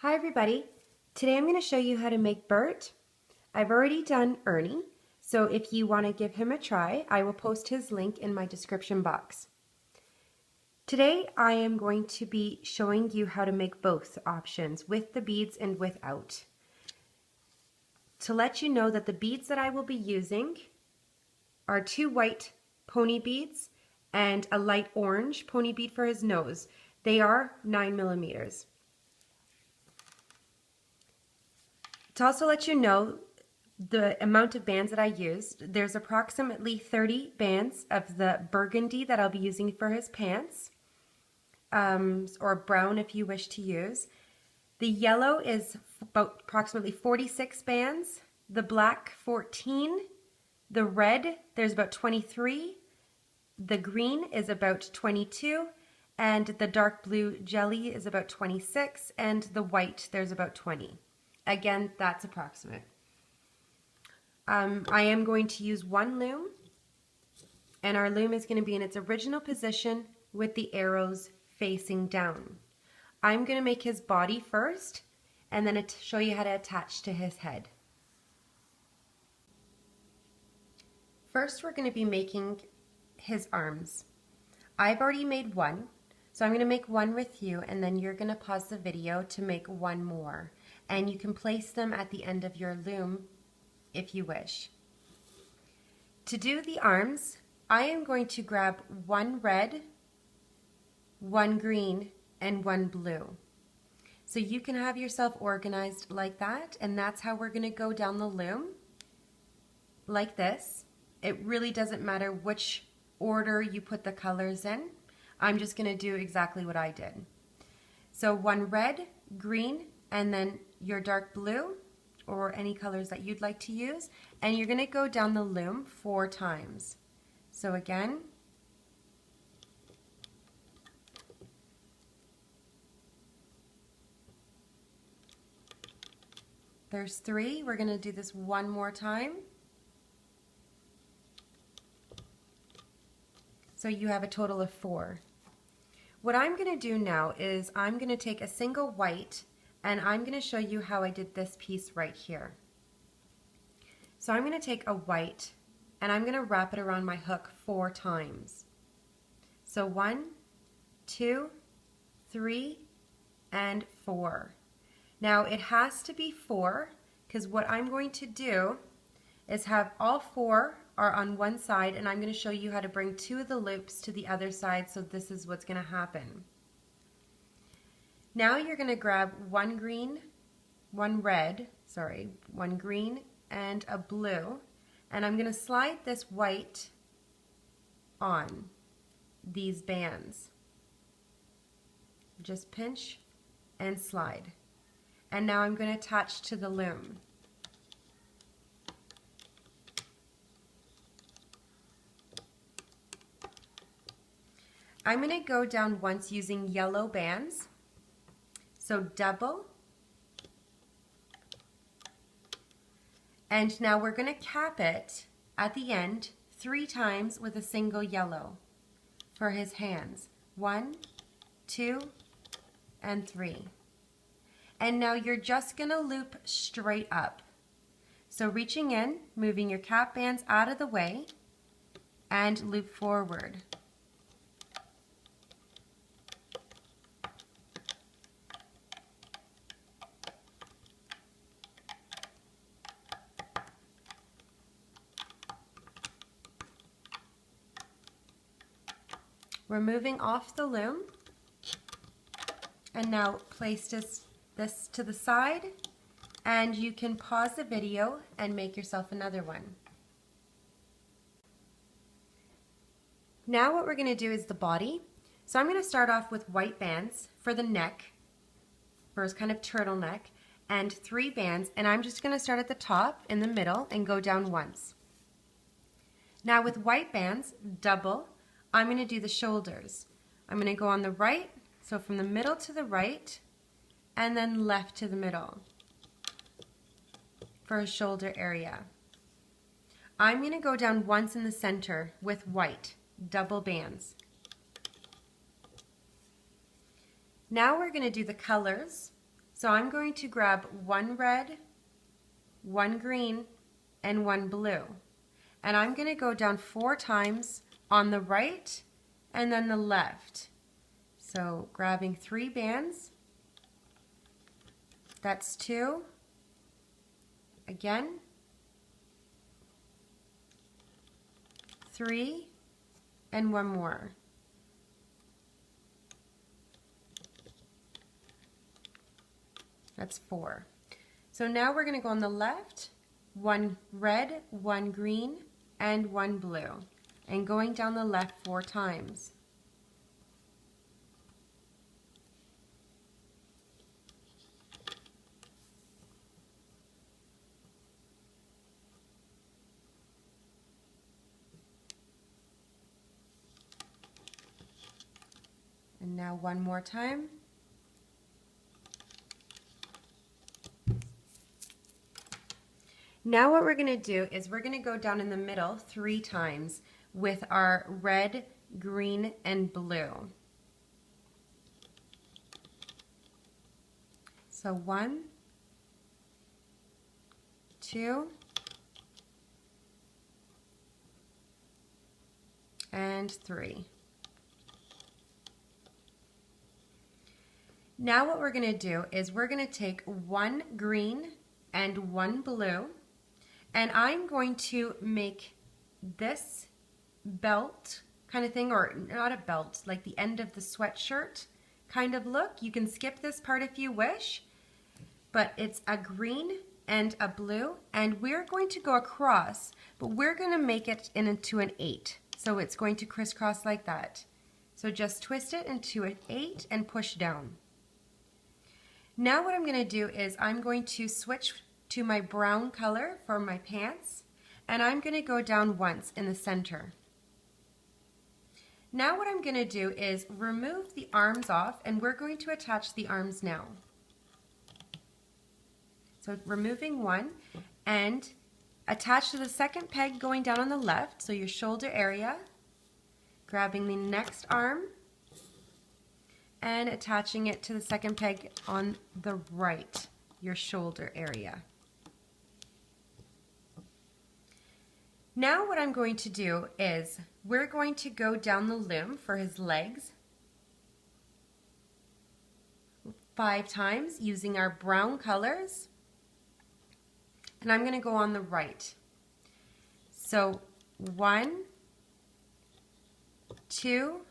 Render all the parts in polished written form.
Hi everybody, today I'm going to show you how to make Bert. I've already done Ernie, so if you want to give him a try, I will post his link in my description box. Today I am going to be showing you how to make both options, with the beads and without. To let you know that the beads that I will be using are 2 white pony beads and a light orange pony bead for his nose. They are 9mm. To also let you know the amount of bands that I used, there's approximately 30 bands of the burgundy that I'll be using for his pants, or brown if you wish to use. The yellow is about approximately 46 bands, the black 14, the red there's about 23, the green is about 22, and the dark blue jelly is about 26, and the white there's about 20. Again, that's approximate. I am going to use one loom, and our loom is going to be in its original position with the arrows facing down. I'm going to make his body first, and then show you how to attach to his head. First, we're going to be making his arms. I've already made one, so I'm going to make one with you, and then you're going to pause the video to make one more. And you can place them at the end of your loom if you wish. To do the arms, I am going to grab one red, one green, and one blue. So you can have yourself organized like that, and that's how we're going to go down the loom, like this. It really doesn't matter which order you put the colors in. I'm just going to do exactly what I did. So one red, green, and then your dark blue, or any colors that you'd like to use, and you're going to go down the loom 4 times. So again, there's 3. We're going to do this one more time. So you have a total of 4. What I'm going to do now is I'm going to take a single white, and I'm going to show you how I did this piece right here. So I'm going to take a white, and I'm going to wrap it around my hook 4 times. So 1, 2, 3, and 4. Now it has to be 4, because what I'm going to do is have all 4 are on one side, and I'm going to show you how to bring 2 of the loops to the other side, so this is what's going to happen. Now you're going to grab one green, one green and a blue, and I'm going to slide this white on these bands. Just pinch and slide. And now I'm going to attach to the loom. I'm going to go down once using yellow bands. So double, and now we're going to cap it at the end 3 times with a single yellow for his hands. 1, 2, and 3. And now you're just going to loop straight up. So reaching in, moving your cap bands out of the way, and loop forward. We're moving off the loom, and now place this to the side, and you can pause the video and make yourself another one. Now what we're going to do is the body. So I'm going to start off with white bands for the neck, first kind of turtleneck, and 3 bands, and I'm just going to start at the top in the middle and go down once. Now with white bands, double, I'm going to do the shoulders. I'm going to go on the right, so from the middle to the right, and then left to the middle for a shoulder area. I'm going to go down once in the center with white, double bands. Now we're going to do the colors. So I'm going to grab one red, one green, and one blue. And I'm going to go down 4 times on the right and then the left. So grabbing 3 bands, that's 2, again, 3, and 1 more. That's 4. So now we're going to go on the left, 1 red, 1 green, and 1 blue, and going down the left 4 times. And now 1 more time. Now what we're going to do is we're going to go down in the middle 3 times with our red, green, and blue. So 1, 2, and 3. Now what we're going to do is we're going to take 1 green and 1 blue, and I'm going to make this belt kind of thing, or not a belt, like the end of the sweatshirt kind of look. You can skip this part if you wish, but it's a green and a blue, and we're going to go across, but we're going to make it into an 8. So it's going to crisscross like that. So just twist it into an 8 and push down. Now what I'm going to do is I'm going to switch to my brown color for my pants, and I'm going to go down once in the center. Now what I'm going to do is remove the arms off, and we're going to attach the arms now. So removing one and attach to the second peg going down on the left, so your shoulder area, grabbing the next arm and attaching it to the second peg on the right, your shoulder area. Now what I'm going to do is we're going to go down the loom for his legs 5 times using our brown colors, and I'm going to go on the right. So 1, 2,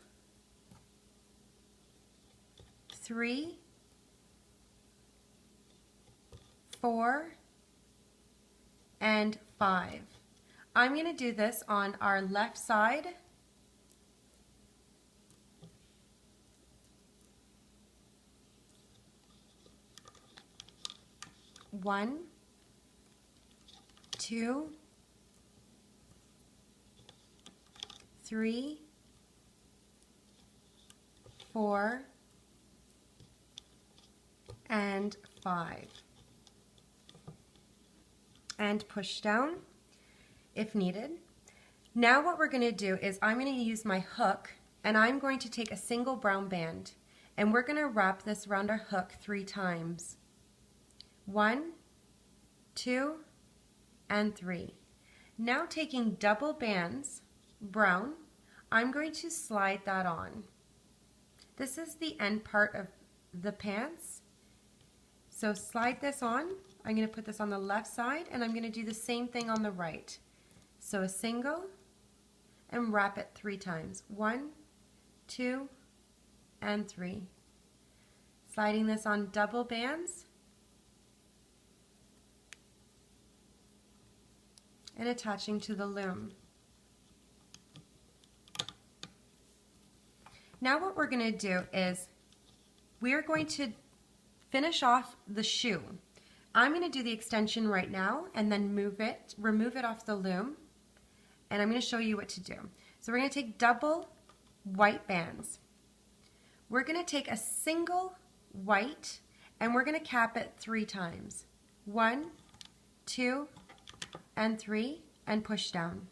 3, 4, and 5. I'm going to do this on our left side. One, 2, 3, 4, and 5. And push down if needed. Now what we're going to do is I'm going to use my hook, and I'm going to take a single brown band, and we're going to wrap this around our hook 3 times. 1, 2, and 3. Now taking double bands, brown, I'm going to slide that on. This is the end part of the pants. So slide this on. I'm going to put this on the left side, and I'm going to do the same thing on the right. So a single, and wrap it 3 times. 1, 2, and 3. Sliding this on double bands, and attaching to the loom. Now what we're going to do is we're going to finish off the shoe. I'm going to do the extension right now and then remove it off the loom, and I'm going to show you what to do. So we're going to take double white bands. We're going to take a single white, and we're going to cap it 3 times. 1, 2, and 3, and push down.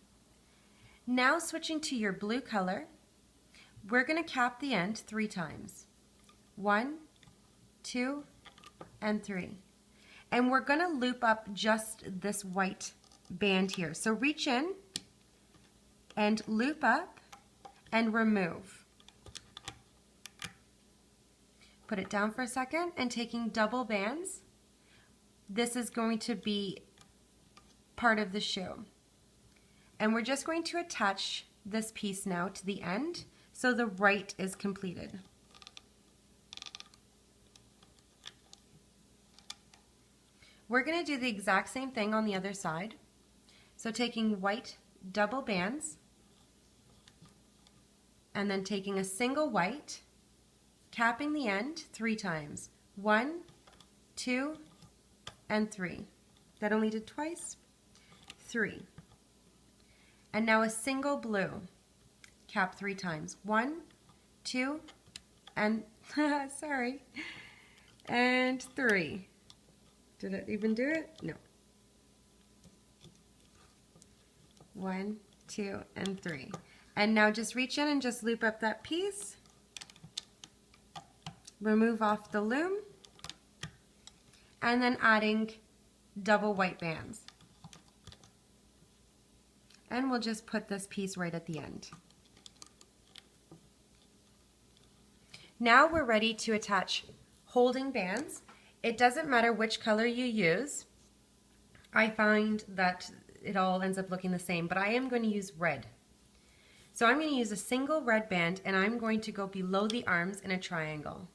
Now switching to your blue color, we're going to cap the end 3 times. 1, 2, and 3. And we're going to loop up just this white band here. So reach in and loop up and remove. Put it down for a second and taking double bands. This is going to be part of the shoe. And we're just going to attach this piece now to the end so the right is completed. We're going to do the exact same thing on the other side. So taking white double bands and then taking a single white, capping the end 3 times. 1, 2, and 3. That only did twice. 3. And now a single blue. Cap 3 times. 1, 2, and sorry. And 3. Did it even do it? No. 1, 2, and 3. And now just reach in and just loop up that piece. Remove off the loom. And then adding double white bands. And we'll just put this piece right at the end. Now we're ready to attach holding bands. It doesn't matter which color you use. I find that it all ends up looking the same, but I am going to use red. So I'm going to use a single red band and I'm going to go below the arms in a triangle.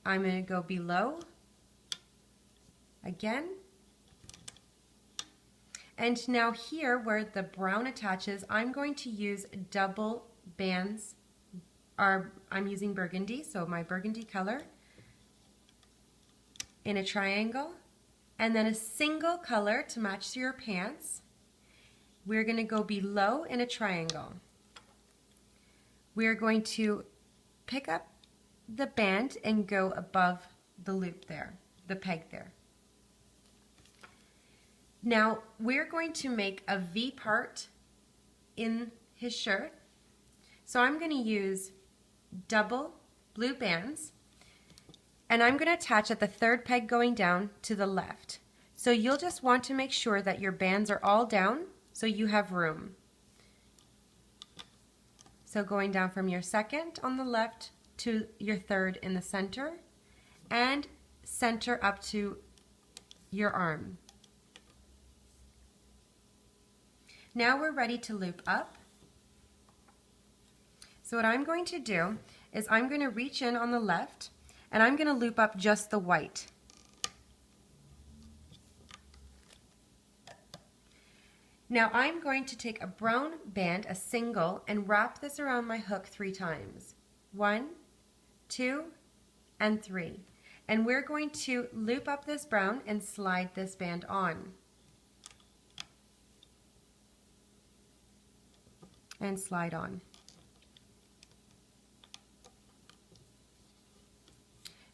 I'm going to go below, again, and now here where the brown attaches, I'm going to use double bands. I'm using burgundy, so my burgundy color, in a triangle, and then a single color to match your pants. We're going to go below in a triangle. We're going to pick up the band and go above the loop there, the peg there. Now we're going to make a V part in his shirt. So I'm going to use double blue bands and I'm going to attach at the 3rd peg going down to the left. So you'll just want to make sure that your bands are all down so you have room. So going down from your 2nd on the left to your 3rd in the center and center up to your arm. Now we're ready to loop up. So what I'm going to do is I'm going to reach in on the left and I'm going to loop up just the white. Now I'm going to take a brown band, a single, and wrap this around my hook 3 times. 1, 2, and 3. And we're going to loop up this brown and slide this band on. And slide on.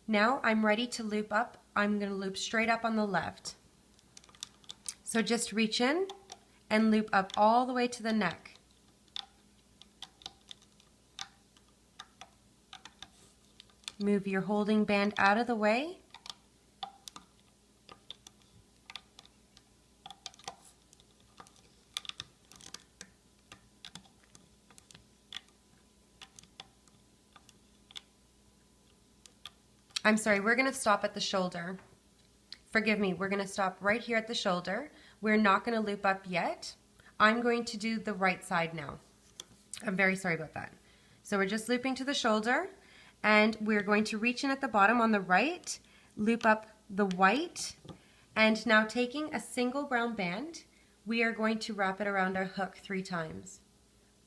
Now I'm ready to loop up. I'm going to loop straight up on the left. So just reach in and loop up all the way to the neck. Move your holding band out of the way. I'm sorry, we're going to stop at the shoulder. Forgive me, we're going to stop right here at the shoulder. We're not going to loop up yet. I'm going to do the right side now. I'm very sorry about that. So we're just looping to the shoulder and we're going to reach in at the bottom on the right, loop up the white, and now taking a single brown band, we are going to wrap it around our hook 3 times.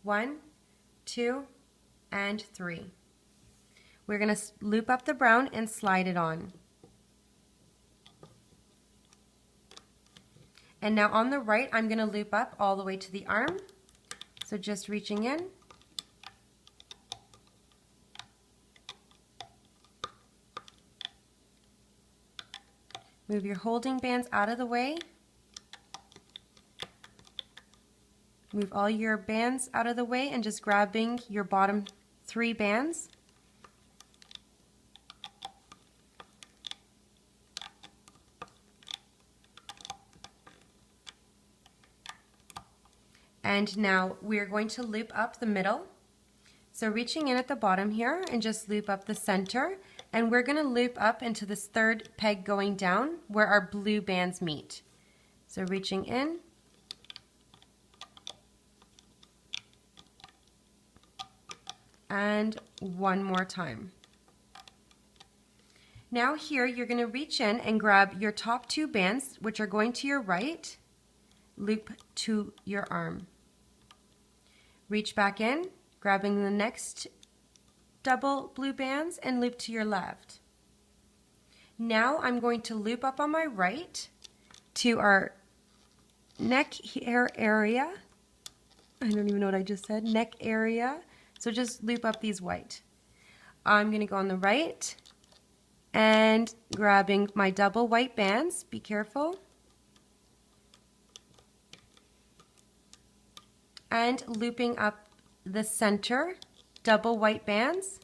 1, 2, and 3. We're going to loop up the brown and slide it on. And now on the right, I'm going to loop up all the way to the arm. So just reaching in. Move your holding bands out of the way. Move all your bands out of the way and just grabbing your bottom 3 bands. And now we're going to loop up the middle. So reaching in at the bottom here and just loop up the center, and we're going to loop up into this third peg going down where our blue bands meet. So reaching in, and one more time. Now here you're going to reach in and grab your top two bands, which are going to your right, loop to your arm. Reach back in, grabbing the next double blue bands and loop to your left. Now I'm going to loop up on my right to our neck hair area. I don't even know what I just said, neck area. So just loop up these white. I'm going to go on the right and grabbing my double white bands, be careful, and looping up the center, double white bands,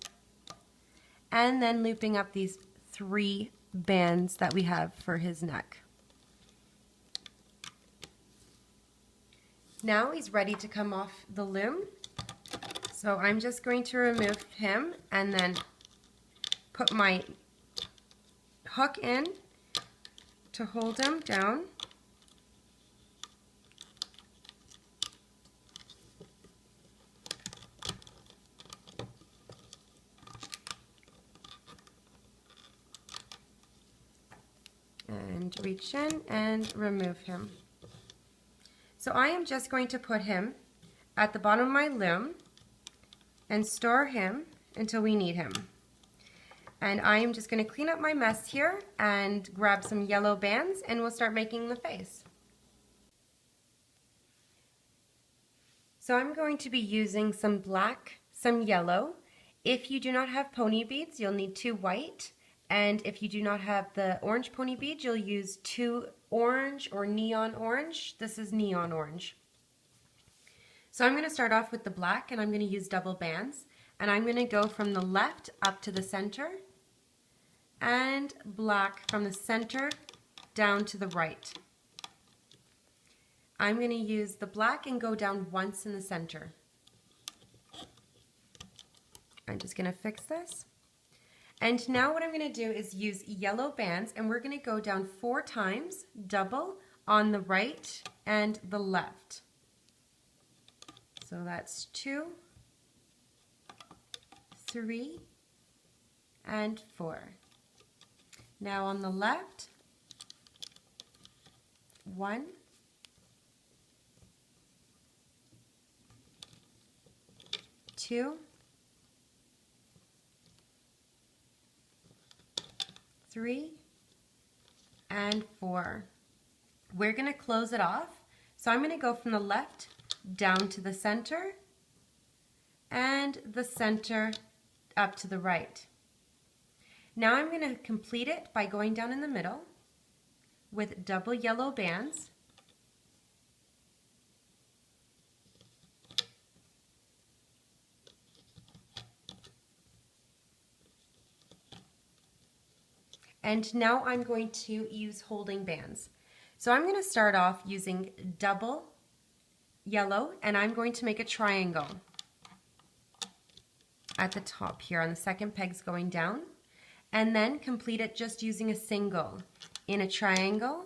and then looping up these 3 bands that we have for his neck. Now he's ready to come off the loom. So I'm just going to remove him and then put my hook in to hold him down. And reach in and remove him. So I am just going to put him at the bottom of my loom and store him until we need him. And I am just going to clean up my mess here and grab some yellow bands and we'll start making the face. So I'm going to be using some black, some yellow. If you do not have pony beads, you'll need 2 white. And if you do not have the orange pony beads, you'll use 2 orange or neon orange. This is neon orange. So I'm going to start off with the black and I'm going to use double bands. And I'm going to go from the left up to the center and black from the center down to the right. I'm going to use the black and go down once in the center. I'm just going to fix this. And now what I'm going to do is use yellow bands and we're going to go down 4 times, double, on the right and the left. So that's 2, 3, and 4. Now on the left, 1, 2, 3, and 4. We're going to close it off. So I'm going to go from the left down to the center and the center up to the right. Now I'm going to complete it by going down in the middle with double yellow bands. And now I'm going to use holding bands. So I'm going to start off using double yellow and I'm going to make a triangle at the top here on the second pegs going down, and then complete it just using a single in a triangle,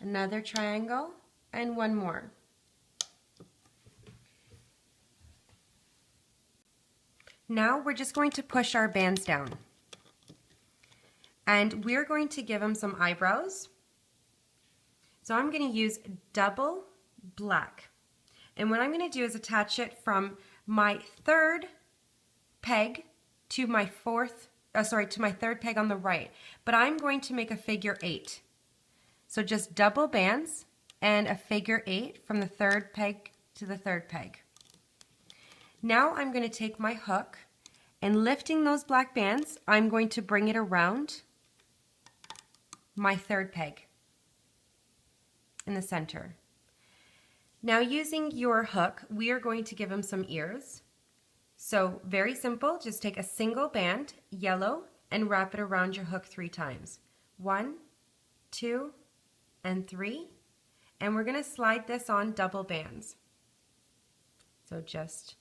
another triangle, and one more. Now we're just going to push our bands down and we're going to give them some eyebrows. So I'm going to use double black, and what I'm going to do is attach it from my third peg to my third peg on the right, but I'm going to make a figure 8. So just double bands and a figure 8 from the third peg to the third peg. Now I'm going to take my hook and lifting those black bands, I'm going to bring it around my third peg in the center. Now using your hook, we are going to give him some ears. So very simple, just take a single band, yellow, and wrap it around your hook 3 times. 1, 2, and 3. And we're going to slide this on double bands. So just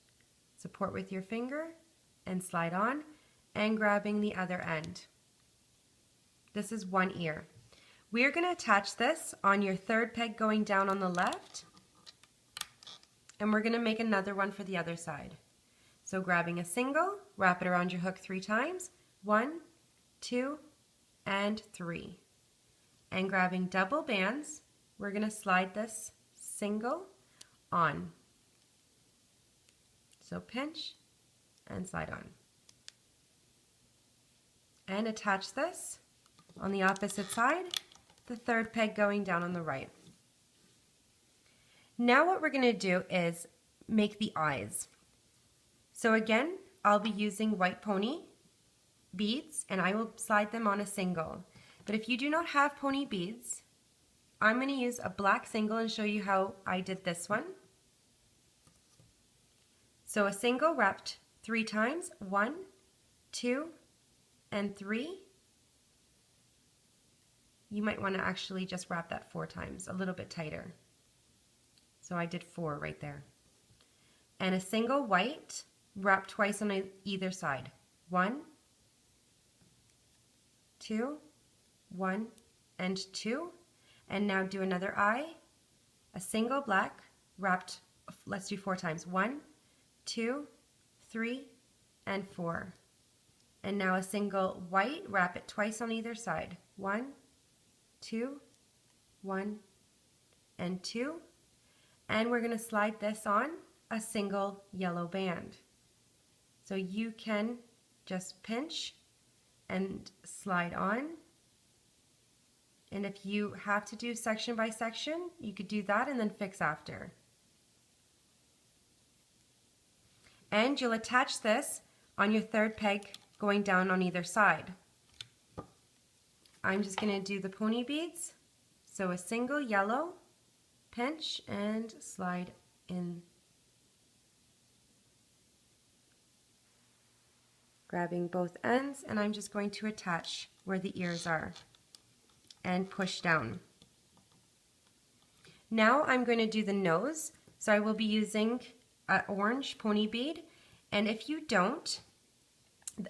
support with your finger and slide on, and grabbing the other end. This is one ear. We're going to attach this on your third peg going down on the left, and we're going to make another one for the other side. So grabbing a single, wrap it around your hook 3 times, 1, 2, and 3. And grabbing double bands, we're going to slide this single on. So pinch and slide on. And attach this on the opposite side, the third peg going down on the right. Now what we're going to do is make the eyes. So again, I'll be using white pony beads, and I will slide them on a single. But if you do not have pony beads, I'm going to use a black single and show you how I did this one. So a single wrapped 3 times, 1, 2, and 3. You might want to actually just wrap that 4 times, a little bit tighter. So I did 4 right there. And a single white wrapped twice on either side. 1, 2, 1, and 2. And now do another eye. A single black wrapped, let's do 4 times. 1, 2, 3, and 4. And now a single white, wrap it twice on either side. 1, 2, 1, and 2. And we're going to slide this on a single yellow band. So you can just pinch and slide on. And if you have to do section by section, you could do that and then fix after. And you'll attach this on your third peg going down on either side. I'm just going to do the pony beads. So a single yellow, pinch and slide in. Grabbing both ends, and I'm just going to attach where the ears are and push down. Now I'm going to do the nose. So I will be using an orange pony bead, and if you don't,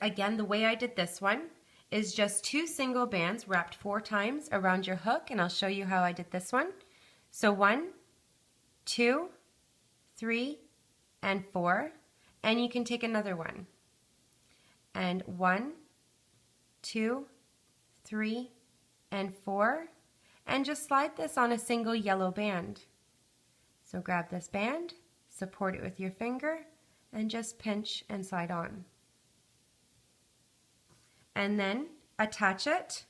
again, the way I did this one is just 2 single bands wrapped 4 times around your hook, and I'll show you how I did this one. So 1, 2, 3, and 4, and you can take another one. And 1, 2, 3, and 4, and just slide this on a single yellow band. So grab this band, support it with your finger, and just pinch and slide on. And then attach it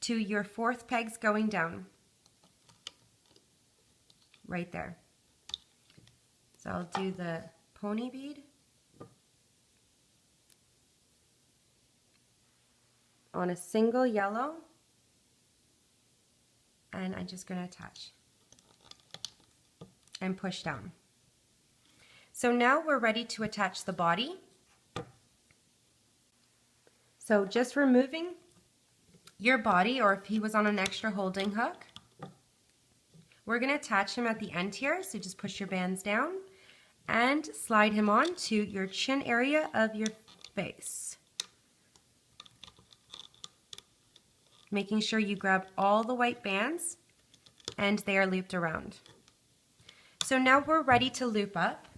to your 4th pegs going down. Right there. So I'll do the pony bead on a single yellow, and I'm just going to attach and push down. So now we're ready to attach the body. So just removing your body, or if he was on an extra holding hook, we're going to attach him at the end here. So just push your bands down and slide him on to your chin area of your face. Making sure you grab all the white bands and they are looped around. So now we're ready to loop up.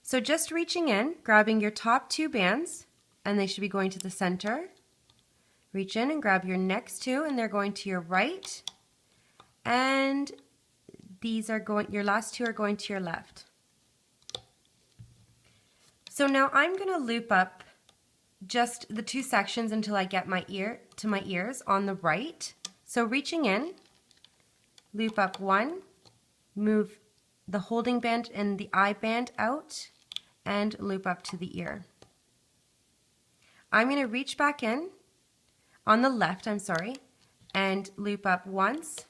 So just reaching in, grabbing your top 2 bands, and they should be going to the center. Reach in and grab your next 2, and they're going to your right. And these are going, your last 2 are going to your left. So now I'm going to loop up just the 2 sections until I get my ear to my ears on the right. So reaching in, loop up 1, move the holding band and the eye band out, and loop up to the ear. I'm going to reach back in on the left, and loop up once,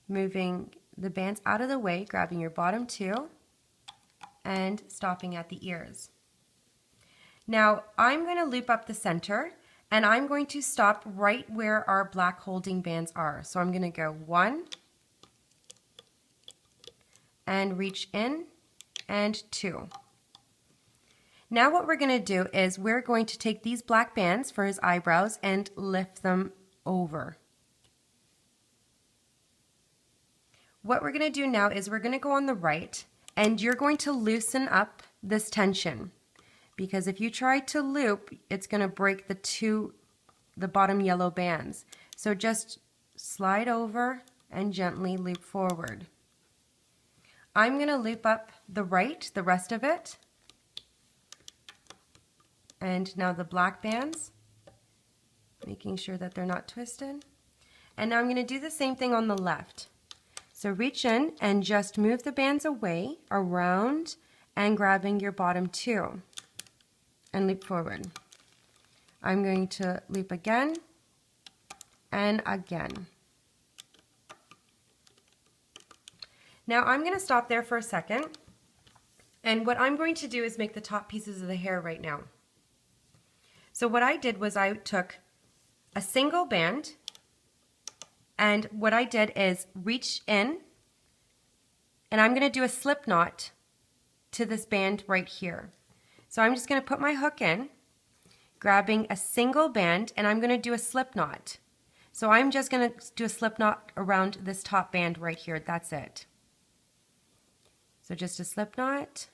moving the bands out of the way, grabbing your bottom 2, and stopping at the ears. Now I'm going to loop up the center, and I'm going to stop right where our black holding bands are. So I'm going to go 1, and reach in and 2. Now what we're going to do is we're going to take these black bands for his eyebrows and lift them over. What we're going to do now is we're going to go on the right, and you're going to loosen up this tension, because if you try to loop, it's going to break the bottom yellow bands. So just slide over and gently loop forward. I'm going to loop up the rest of it. And now the black bands, making sure that they're not twisted. And now I'm going to do the same thing on the left. So reach in and just move the bands away, around, and grabbing your bottom 2. And loop forward. I'm going to loop again and again. Now I'm going to stop there for a second, and what I'm going to do is make the top pieces of the hair right now. So what I did was I took a single band, and what I did is reach in, and I'm going to do a slip knot to this band right here. So I'm just going to put my hook in, grabbing a single band, and I'm going to do a slip knot. So I'm just going to do a slip knot around this top band right here. That's it. So just a slip knot,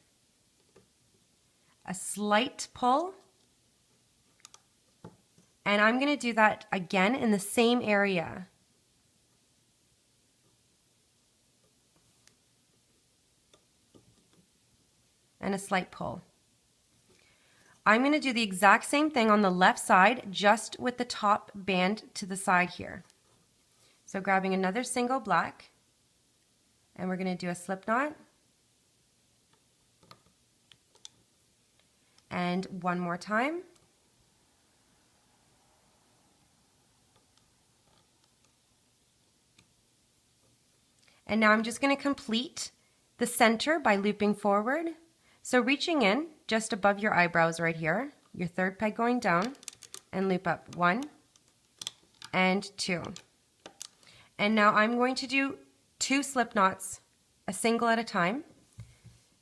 a slight pull, and I'm going to do that again in the same area. And a slight pull. I'm going to do the exact same thing on the left side, just with the top band to the side here. So grabbing another single black, and we're going to do a slip knot. And one more time. And now I'm just going to complete the center by looping forward. So reaching in just above your eyebrows right here, your third peg going down, and loop up 1 and 2. And now I'm going to do 2 slip knots, a single at a time.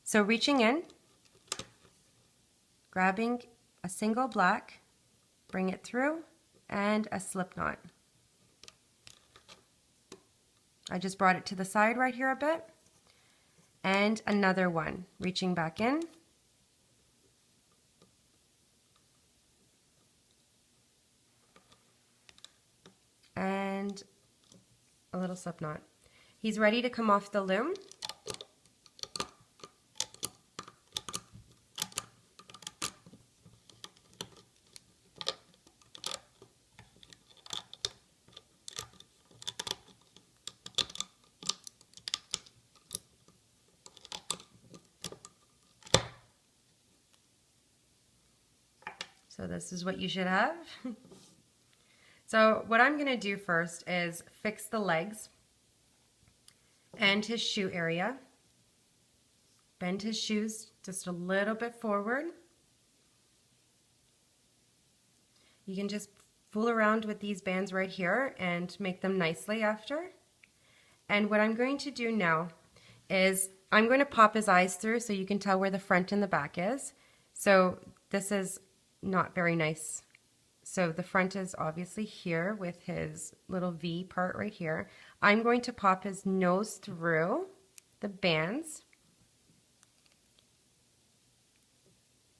So reaching in, grabbing a single black, bring it through, and a slip knot. I just brought it to the side right here a bit. And another one, reaching back in. And a little slip knot. He's ready to come off the loom. So this is what you should have. So what I'm going to do first is fix the legs and his shoe area. Bend his shoes just a little bit forward. You can just fool around with these bands right here and make them nicely after. And what I'm going to do now is I'm going to pop his eyes through so you can tell where the front and the back is. So this is not very nice. So the front is obviously here with his little V part right here. I'm going to pop his nose through the bands.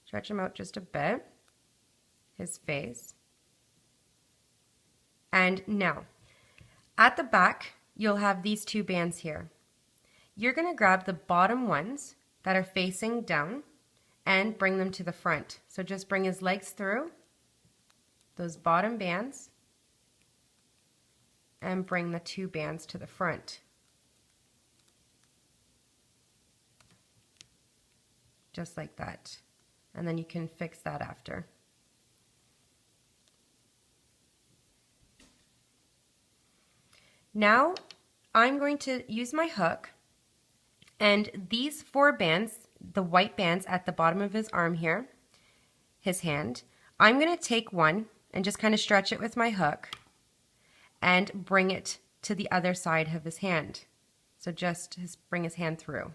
Stretch him out just a bit. His face. And now, at the back, you'll have these 2 bands here. You're going to grab the bottom ones that are facing down and bring them to the front. So just bring his legs through those bottom bands and bring the 2 bands to the front. Just like that. And then you can fix that after. Now I'm going to use my hook, and these 4 bands, the white bands at the bottom of his arm here, his hand, I'm going to take one and just kind of stretch it with my hook and bring it to the other side of his hand. So just bring his hand through.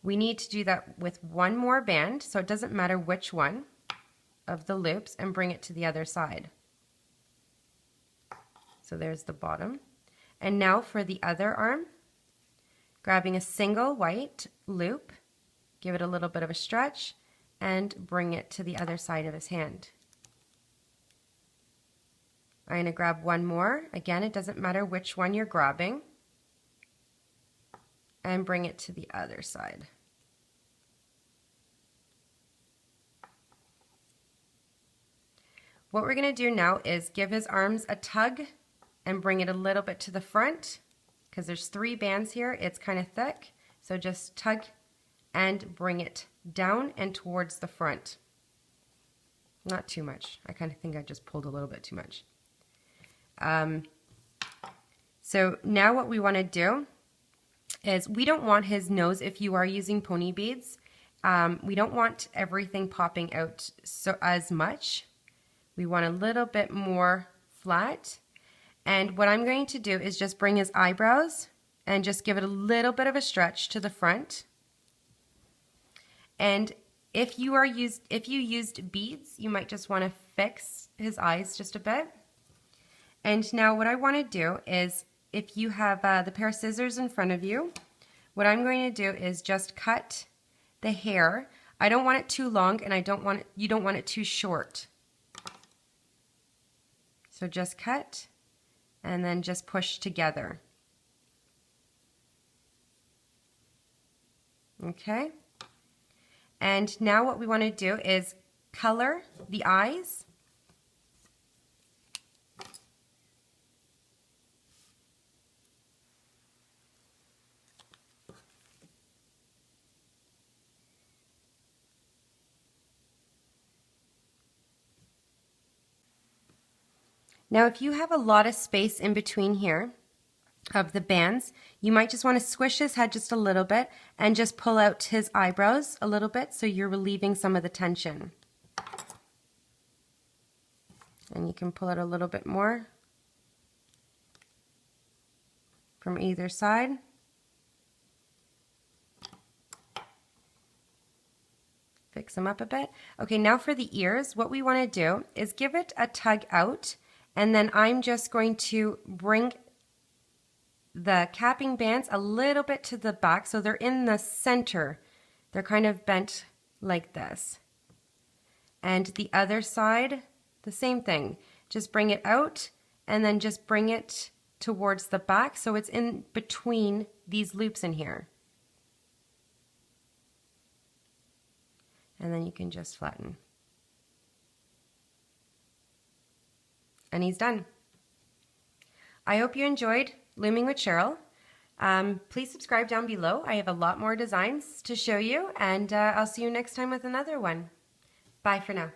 We need to do that with one more band, so it doesn't matter which one of the loops, and bring it to the other side. So there's the bottom. And now for the other arm, grabbing a single white loop, give it a little bit of a stretch, and bring it to the other side of his hand. I'm going to grab one more. Again, it doesn't matter which one you're grabbing. And bring it to the other side. What we're going to do now is give his arms a tug and bring it a little bit to the front, because there's 3 bands here. It's kind of thick, so just tug and bring it down and towards the front. Not too much. I kind of think I just pulled a little bit too much. So now what we want to do is, we don't want his nose, if you are using pony beads, we don't want everything popping out as much. We want a little bit more flat. And what I'm going to do is just bring his eyebrows and just give it a little bit of a stretch to the front. And if you used beads, you might just want to fix his eyes just a bit. And now what I want to do is, if you have the pair of scissors in front of you, what I'm going to do is just cut the hair. I don't want it too long, and you don't want it too short. So just cut and then just push together. Okay? And now what we want to do is color the eyes. Now if you have a lot of space in between here of the bands, you might just want to squish his head just a little bit and just pull out his eyebrows a little bit, so you're relieving some of the tension. And you can pull out a little bit more from either side. Fix them up a bit. Okay, now for the ears, what we want to do is give it a tug out, and then I'm just going to bring the capping bands a little bit to the back, so they're in the center. They're kind of bent like this. And the other side, the same thing. Just bring it out and then just bring it towards the back, so it's in between these loops in here. And then you can just flatten. And he's done. I hope you enjoyed Looming with Cheryl. Please subscribe down below. I have a lot more designs to show you, and I'll see you next time with another one. Bye for now.